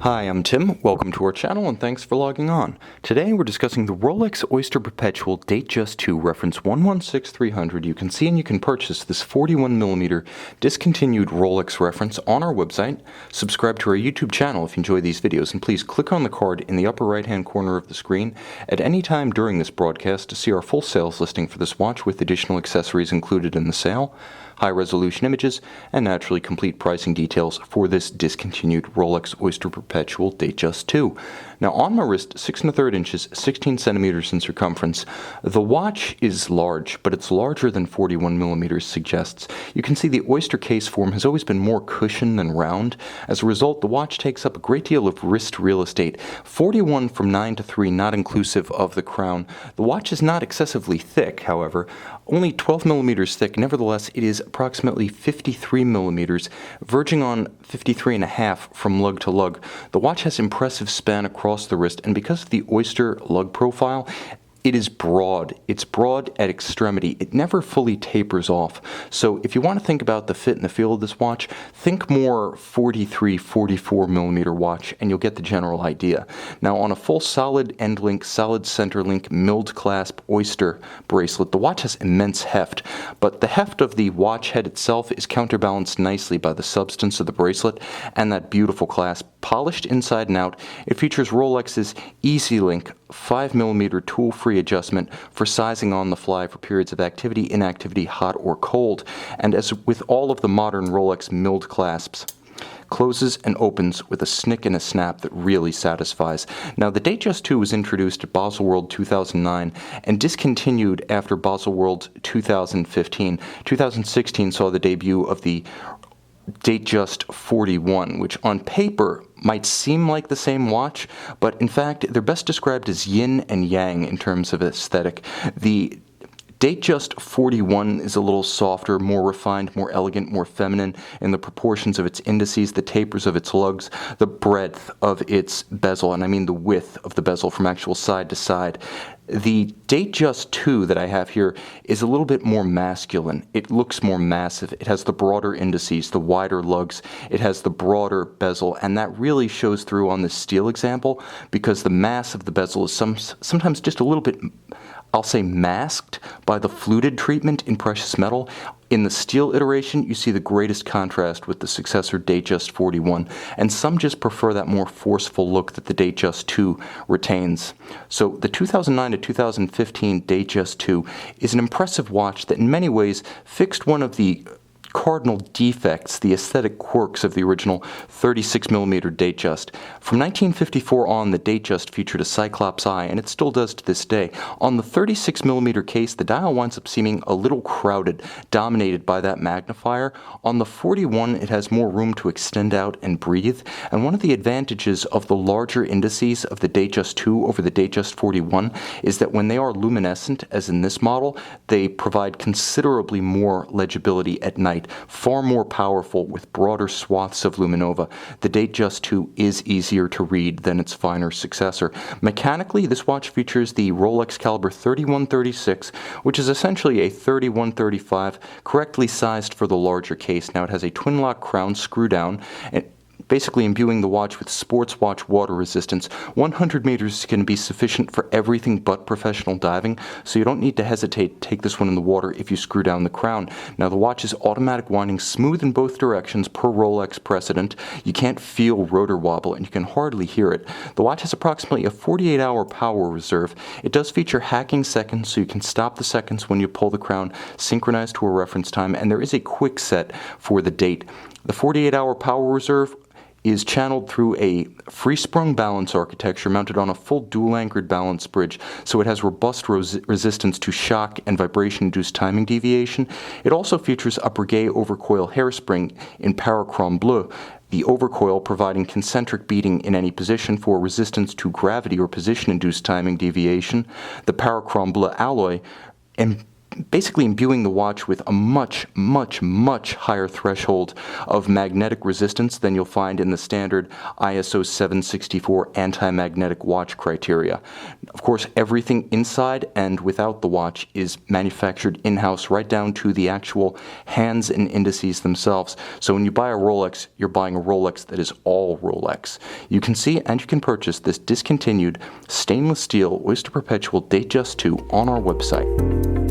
Hi, I'm Tim. Welcome to our channel and thanks for logging on. Today we're discussing the Rolex Oyster Perpetual Datejust II reference 116300. You can see and you can purchase this 41mm discontinued Rolex reference on our website. Subscribe to our YouTube channel if you enjoy these videos, and please click on the card in the upper right hand corner of the screen at any time during this broadcast to see our full sales listing for this watch with additional accessories included in the sale, high-resolution images, and naturally complete pricing details for this discontinued Rolex Oyster Perpetual Datejust II. Now on my wrist, 6 1/3 inches, 16 centimeters in circumference. The watch is large, but it's larger than 41mm suggests. You can see the oyster case form has always been more cushioned than round. As a result, the watch takes up a great deal of wrist real estate. 41 from 9 to 3, not inclusive of the crown. The watch is not excessively thick, however, only 12mm thick. Nevertheless, it is approximately 53mm, verging on 53.5 from lug to lug. The watch has impressive span across the wrist, and because of the oyster lug profile, it is broad. It's broad at extremity. It never fully tapers off. So if you want to think about the fit and the feel of this watch, think more 43, 44mm watch and you'll get the general idea. Now on a full solid end link, solid center link, milled clasp oyster bracelet, the watch has immense heft, but the heft of the watch head itself is counterbalanced nicely by the substance of the bracelet and that beautiful clasp. Polished inside and out, it features Rolex's easylink 5mm tool-free adjustment for sizing on the fly for periods of activity, inactivity, hot or cold. And as with all of the modern Rolex milled clasps, closes and opens with a snick and a snap that really satisfies. Now, the Datejust II was introduced at Baselworld 2009 and discontinued after Baselworld 2015. 2016 saw the debut of the Datejust 41, which on paper might seem like the same watch, but in fact they're best described as yin and yang in terms of aesthetic. The Datejust 41 is a little softer, more refined, more elegant, more feminine in the proportions of its indices, the tapers of its lugs, the breadth of its bezel, and I mean the width of the bezel from actual side to side. The Datejust II that I have here is a little bit more masculine. It looks more massive. It has the broader indices, the wider lugs. It has the broader bezel, and that really shows through on this steel example because the mass of the bezel is sometimes just a little bit, I'll say, masked by the fluted treatment in precious metal. In the steel iteration, you see the greatest contrast with the successor Datejust 41, and some just prefer that more forceful look that the Datejust II retains. So the 2009 to 2015 Datejust II is an impressive watch that in many ways fixed one of the cardinal defects, the aesthetic quirks of the original 36mm Datejust. From 1954 on, the Datejust featured a cyclopse eye, and it still does to this day. On the 36mm case, the dial winds up seeming a little crowded, dominated by that magnifier. On the 41, it has more room to extend out and breathe, and one of the advantages of the larger indices of the Datejust II over the Datejust 41 is that when they are luminescent, as in this model, they provide considerably more legibility at night. Far more powerful with broader swaths of luminova. The Datejust II is easier to read than its finer successor. Mechanically, this watch features the Rolex caliber 3136, which is essentially a 3135, correctly sized for the larger case. Now it has a twin lock crown screw down, and basically imbuing the watch with sports watch water resistance. 100 meters can be sufficient for everything but professional diving, so you don't need to hesitate to take this one in the water if you screw down the crown. Now the watch is automatic winding smooth in both directions per Rolex precedent. You can't feel rotor wobble and you can hardly hear it. The watch has approximately a 48-hour power reserve. It does feature hacking seconds, so you can stop the seconds when you pull the crown, synchronized to a reference time, and there is a quick set for the date. The 48-hour power reserve is channeled through a free-sprung balance architecture mounted on a full dual-anchored balance bridge, so it has robust resistance to shock and vibration-induced timing deviation. It also features a Breguet overcoil hairspring in parachrom bleu, the overcoil providing concentric beating in any position for resistance to gravity or position-induced timing deviation. The parachrom bleu alloy basically imbuing the watch with a much higher threshold of magnetic resistance than you'll find in the standard ISO 764 anti-magnetic watch criteria. Of course, everything inside and without the watch is manufactured in-house right down to the actual hands and indices themselves. So when you buy a Rolex, you're buying a Rolex that is all Rolex. You can see and you can purchase this discontinued stainless steel Oyster Perpetual Datejust II on our website.